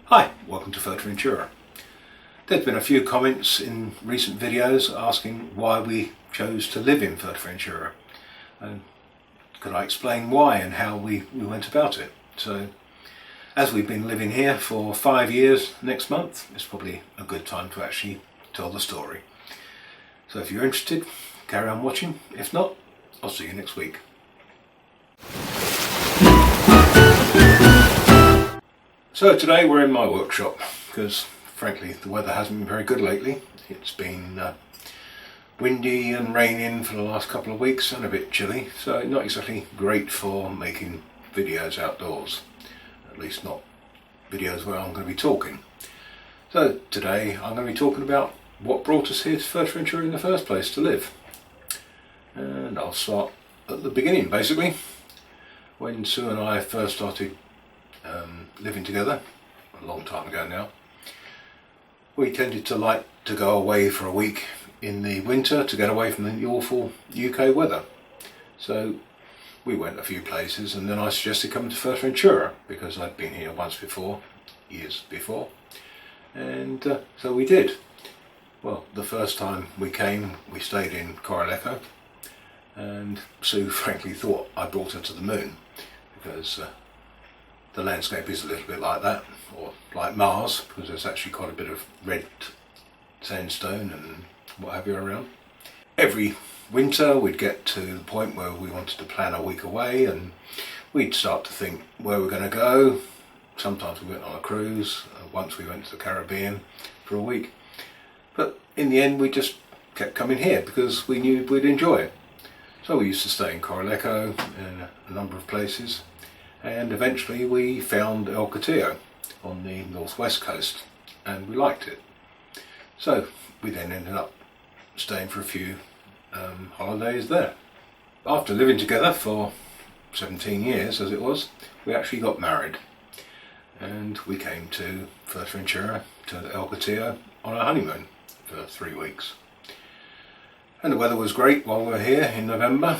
Hi, welcome to Fuerteventura. There's been a few comments in recent videos asking why we chose to live in Fuerteventura. And could I explain why and how we went about it? So, as we've been living here for 5 years next month, it's probably a good time to actually tell the story. So if you're interested, carry on watching. If not, I'll see you next week. So today we're in my workshop because frankly the weather hasn't been very good lately. It's been windy and raining for the last couple of weeks and a bit chilly, so not exactly great for making videos outdoors, at least not videos where I'm going to be talking. So today I'm going to be talking about what brought us here to Fuerteventura in the first place to live. And I'll start at the beginning basically. When Sue and I first started living together, a long time ago now, we tended to like to go away for a week in the winter to get away from the awful UK weather. So we went a few places and then I suggested coming to Fuerteventura because I'd been here once before, years before, and so we did. Well, the first time we came we stayed in Coralejo, and Sue frankly thought I brought her to the moon because the landscape is a little bit like that, or like Mars, because there's actually quite a bit of red sandstone and what have you around. Every winter we'd get to the point where we wanted to plan a week away and we'd start to think where we're going to go. Sometimes we went on a cruise, once we went to the Caribbean for a week. But in the end we just kept coming here because we knew we'd enjoy it. So we used to stay in Coralejo and a number of places. And eventually we found El Catillo on the northwest coast and we liked it. So we then ended up staying for a few holidays there. After living together for 17 years as it was, we actually got married and we came to Fuerteventura, to El Catillo, on our honeymoon for 3 weeks. And the weather was great while we were here in November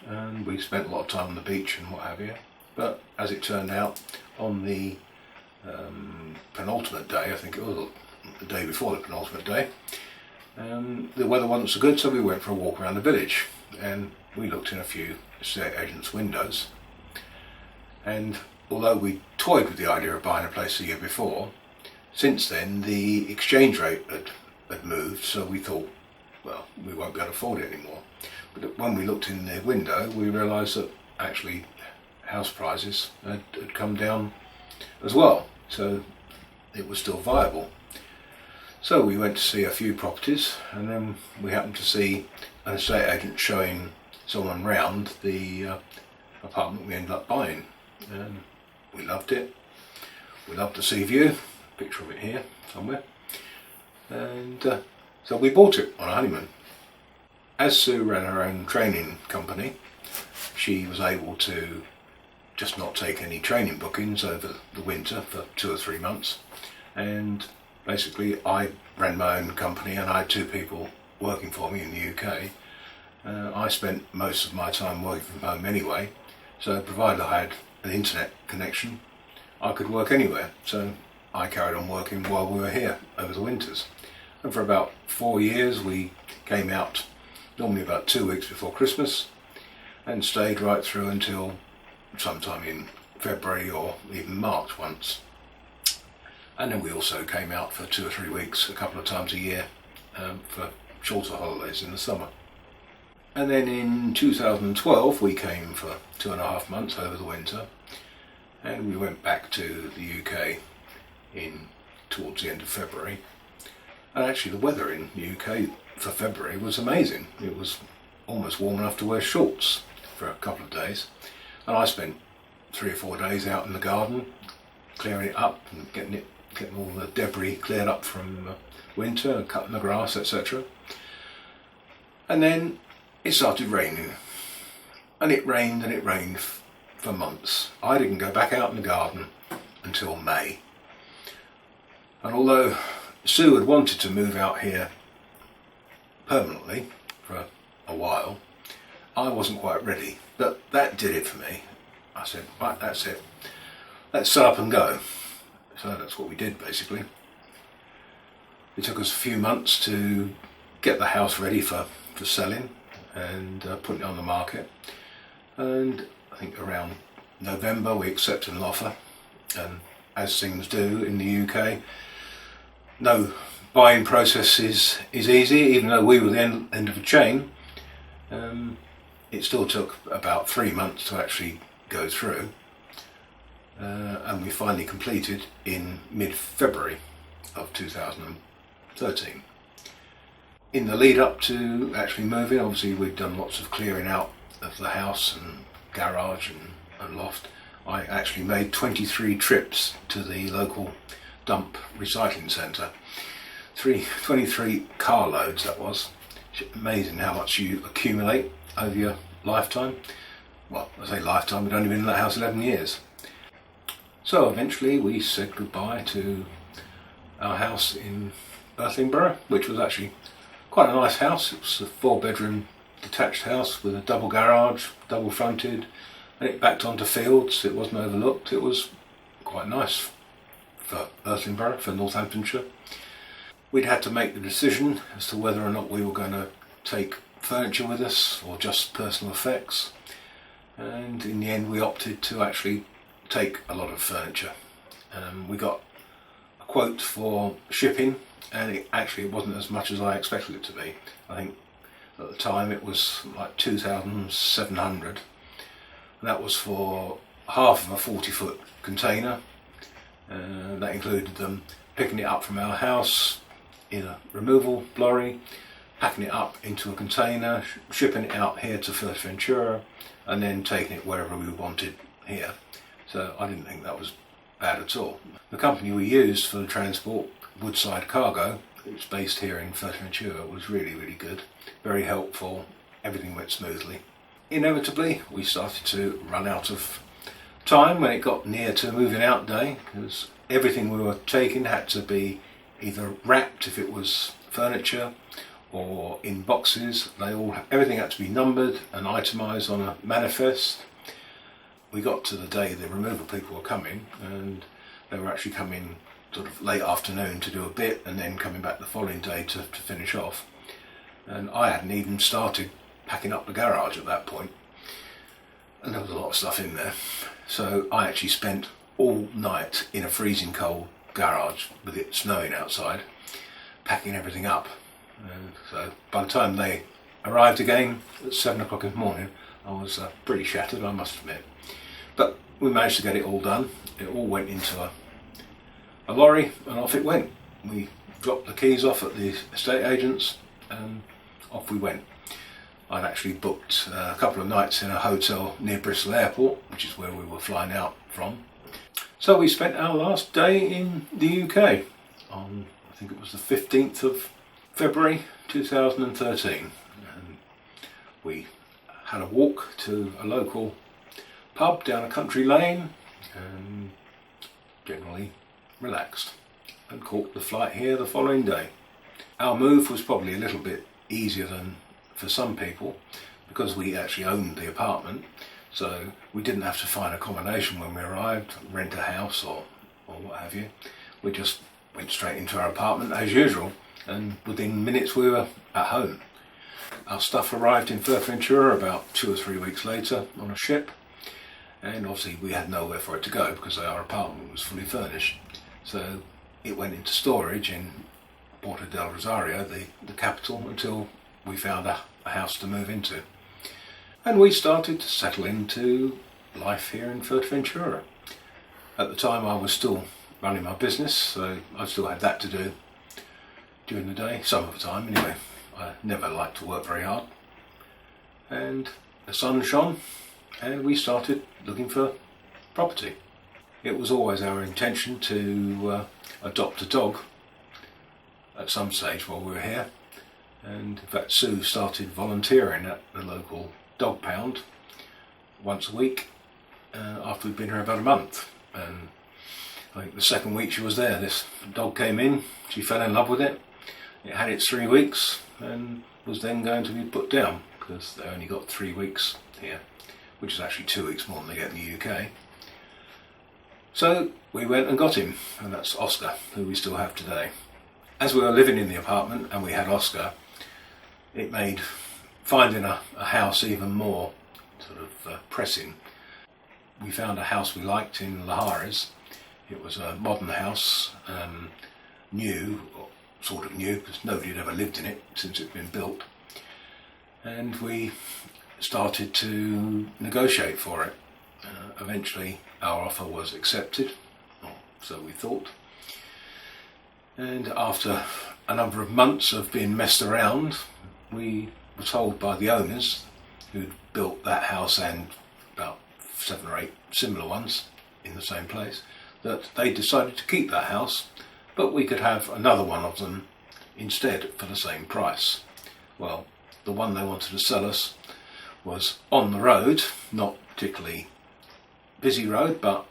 and we spent a lot of time on the beach and what have you. But as it turned out, on the penultimate day, I think it was the day before the penultimate day, the weather wasn't so good, so we went for a walk around the village and we looked in a few estate agents' windows. And although we toyed with the idea of buying a place the year before, since then the exchange rate had moved, so we thought, well, we won't be able to afford it anymore. But when we looked in the window, we realised that actually house prices had come down as well, so it was still viable. So we went to see a few properties and then we happened to see an estate agent showing someone round the apartment we ended up buying, and we loved it. We loved the sea view, picture of it here somewhere, and so we bought it on a honeymoon. As Sue ran her own training company, she was able to just not take any training bookings over the winter for 2 or 3 months, and basically I ran my own company and I had 2 people working for me in the UK. I spent most of my time working from home anyway, so provided I had an internet connection I could work anywhere, so I carried on working while we were here over the winters. And for about 4 years we came out normally about 2 weeks before Christmas and stayed right through until sometime in February or even March once. And then we also came out for 2 or 3 weeks a couple of times a year for shorter holidays in the summer. And then in 2012 we came for 2.5 months over the winter and we went back to the UK towards the end of February. And actually the weather in the UK for February was amazing. It was almost warm enough to wear shorts for a couple of days. And I spent 3 or 4 days out in the garden, clearing it up and getting all the debris cleared up from winter, cutting the grass, etc. And then it started raining. And it rained and it rained for months. I didn't go back out in the garden until May. And although Sue had wanted to move out here permanently for a while, I wasn't quite ready. But that did it for me. I said, right, that's it. Let's set up and go. So that's what we did basically. It took us a few months to get the house ready for selling and putting it on the market. And I think around November we accepted an offer, and as things do in the UK, no buying process is easy. Even though we were the end of the chain, it still took about 3 months to actually go through, and we finally completed in mid-February of 2013. In the lead up to actually moving, obviously we'd done lots of clearing out of the house and garage and loft. I actually made 23 trips to the local dump recycling centre. 23 car loads that was. It's amazing how much you accumulate over your lifetime. Well, I say lifetime, we'd only been in that house 11 years. So eventually we said goodbye to our house in Fuerteventura, which was actually quite a nice house. It was a 4-bedroom detached house with a double garage, double fronted, and it backed onto fields. It wasn't overlooked. It was quite nice for Fuerteventura, for Northamptonshire. We'd had to make the decision as to whether or not we were going to take furniture with us or just personal effects, and in the end we opted to actually take a lot of furniture. We got a quote for shipping, and it wasn't as much as I expected it to be. I think at the time it was like 2,700, and that was for half of a 40-foot container. That included them picking it up from our house in a removal lorry, packing it up into a container, shipping it out here to Fuerteventura, and then taking it wherever we wanted here. So I didn't think that was bad at all. The company we used for the transport, Woodside Cargo, it's based here in Fuerteventura, was really, really good. Very helpful. Everything went smoothly. Inevitably, we started to run out of time when it got near to moving out day, because everything we were taking had to be either wrapped if it was furniture or in boxes. Everything had to be numbered and itemised on a manifest. We got to the day the removal people were coming, and they were actually coming sort of late afternoon to do a bit and then coming back the following day to finish off. And I hadn't even started packing up the garage at that point, and there was a lot of stuff in there. So I actually spent all night in a freezing cold garage with it snowing outside, packing everything up. And so by the time they arrived again at 7 o'clock in the morning, I was pretty shattered, I must admit. But we managed to get it all done. It all went into a lorry and off it went. We dropped the keys off at the estate agents and off we went. I'd actually booked a couple of nights in a hotel near Bristol Airport, which is where we were flying out from. So we spent our last day in the UK on, I think it was the 15th of February 2013. And we had a walk to a local pub down a country lane and generally relaxed, and caught the flight here the following day. Our move was probably a little bit easier than for some people because we actually owned the apartment, so we didn't have to find accommodation when we arrived, rent a house or what have you. We just went straight into our apartment as usual, and within minutes we were at home. Our stuff arrived in Fuerteventura about 2 or 3 weeks later on a ship, and obviously we had nowhere for it to go because our apartment was fully furnished. So it went into storage in Puerto del Rosario, the capital, until we found a house to move into. And we started to settle into life here in Fuerteventura. At the time I was still running my business, so I still had that to do during the day, some of the time anyway. I never liked to work very hard. And the sun shone and we started looking for property. It was always our intention to adopt a dog at some stage while we were here, and in fact Sue started volunteering at the local dog pound once a week after we'd been here about a month. And I think the second week she was there, this dog came in, she fell in love with it. It had its 3 weeks and was then going to be put down because they only got 3 weeks here, which is actually 2 weeks more than they get in the UK. So we went and got him, and that's Oscar, who we still have today. As we were living in the apartment and we had Oscar, it made finding a house even more sort of pressing. We found a house we liked in Lahares. It was a modern house, new, or sort of new, because nobody had ever lived in it since it had been built. And we started to negotiate for it. Eventually our offer was accepted, or so we thought. And after a number of months of being messed around, we were told by the owners, who'd built that house and about 7 or 8 similar ones in the same place, that they decided to keep that house, but we could have another one of them instead for the same price. Well, the one they wanted to sell us was on the road, not particularly busy road, but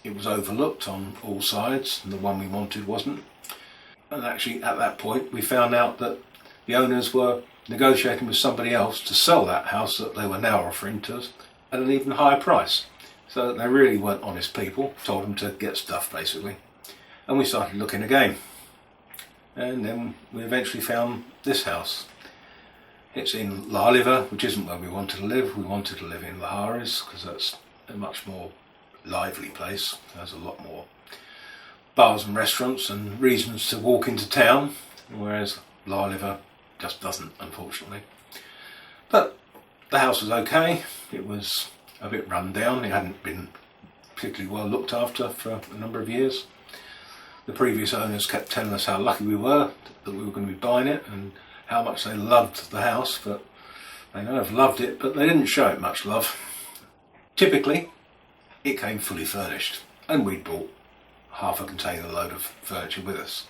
it was overlooked on all sides, and the one we wanted wasn't. And actually at that point we found out that the owners were negotiating with somebody else to sell that house that they were now offering to us at an even higher price. So they really weren't honest people, told them to get stuff basically. And we started looking again. And then we eventually found this house. It's in La Oliva, which isn't where we wanted to live. We wanted to live in Lahares because that's a much more lively place. There's a lot more bars and restaurants and reasons to walk into town, whereas La Oliva just doesn't, unfortunately. But the house was okay. It was a bit run down. It hadn't been particularly well looked after for a number of years. The previous owners kept telling us how lucky we were that we were going to be buying it and how much they loved the house, but they may have loved it, but they didn't show it much love. Typically, it came fully furnished, and we'd bought half a container load of furniture with us.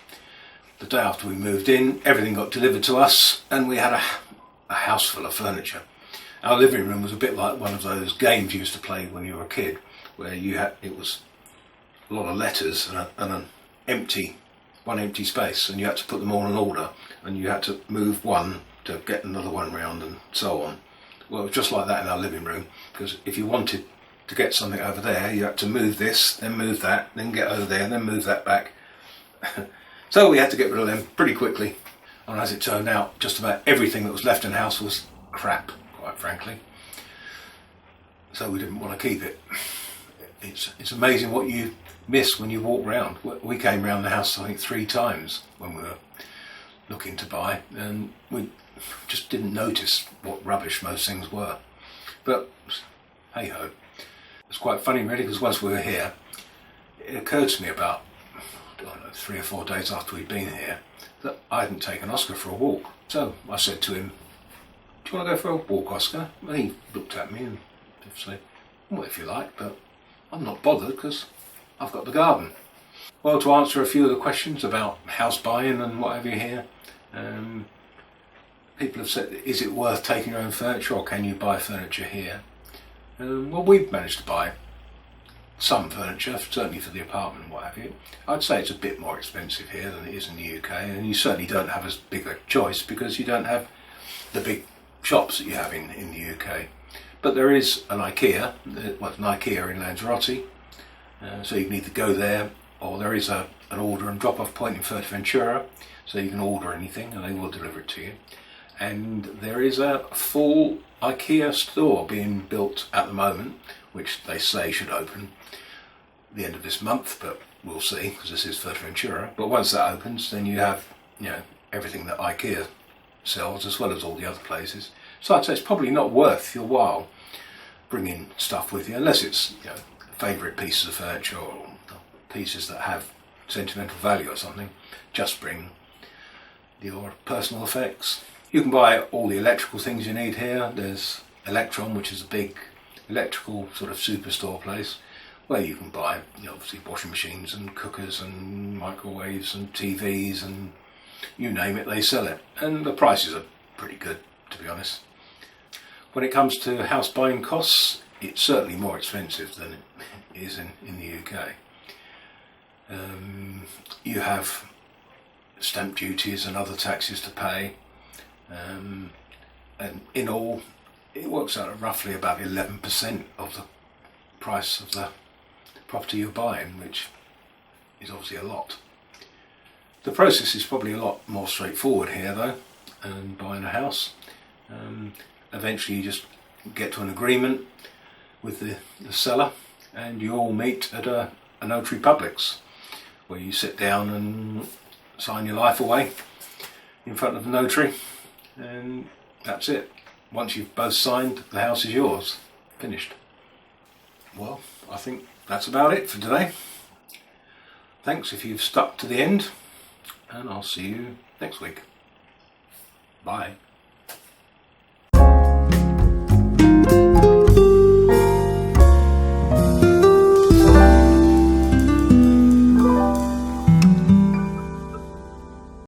The day after we moved in, everything got delivered to us, and we had a house full of furniture. Our living room was a bit like one of those games you used to play when you were a kid, where it was a lot of letters and one empty space, and you had to put them all in order, and you had to move one to get another one round, and so on. Well, it was just like that in our living room, because if you wanted to get something over there, you had to move this, then move that, then get over there, then move that back. So we had to get rid of them pretty quickly, and as it turned out, just about everything that was left in the house was crap, quite frankly. So we didn't want to keep it. It's amazing what you miss when you walk round. We came round the house I think 3 times when we were looking to buy, and we just didn't notice what rubbish most things were. But hey ho. It's quite funny really, because once we were here, it occurred to me about 3 or 4 days after we'd been here that I hadn't taken Oscar for a walk. So I said to him, "Do you want to go for a walk, Oscar?" And he looked at me and said, "Well, if you like, but I'm not bothered because I've got the garden." Well, to answer a few of the questions about house buying and what have you here, people have said, is it worth taking your own furniture or can you buy furniture here? Well, we've managed to buy some furniture, certainly for the apartment and what have you. I'd say it's a bit more expensive here than it is in the UK, and you certainly don't have as big a choice because you don't have the big shops that you have in the UK. But there is an IKEA, well, an IKEA in Lanzarote, so you can either go there, or there is an order and drop-off point in Fuerteventura, so you can order anything and they will deliver it to you. And there is a full IKEA store being built at the moment, which they say should open the end of this month, but we'll see, because this is Fuerteventura. But once that opens, then you have, everything that IKEA sells, as well as all the other places. So I'd say it's probably not worth your while bringing stuff with you, unless it's favourite pieces of furniture or pieces that have sentimental value or something. Just bring your personal effects. You can buy all the electrical things you need here. There's Electron, which is a big electrical sort of superstore place, where you can buy obviously washing machines and cookers and microwaves and TVs and you name it, they sell it. And the prices are pretty good, to be honest. When it comes to house buying costs, it's certainly more expensive than it is in the UK. You have stamp duties and other taxes to pay, and in all it works out at roughly about 11% of the price of the property you're buying, which is obviously a lot. The process is probably a lot more straightforward here though, than buying a house. Eventually you just get to an agreement with the seller and you all meet at a notary publics, where you sit down and sign your life away in front of the notary, and that's it. Once you've both signed, the house is yours. Finished. Well, I think that's about it for today. Thanks if you've stuck to the end, and I'll see you next week. Bye.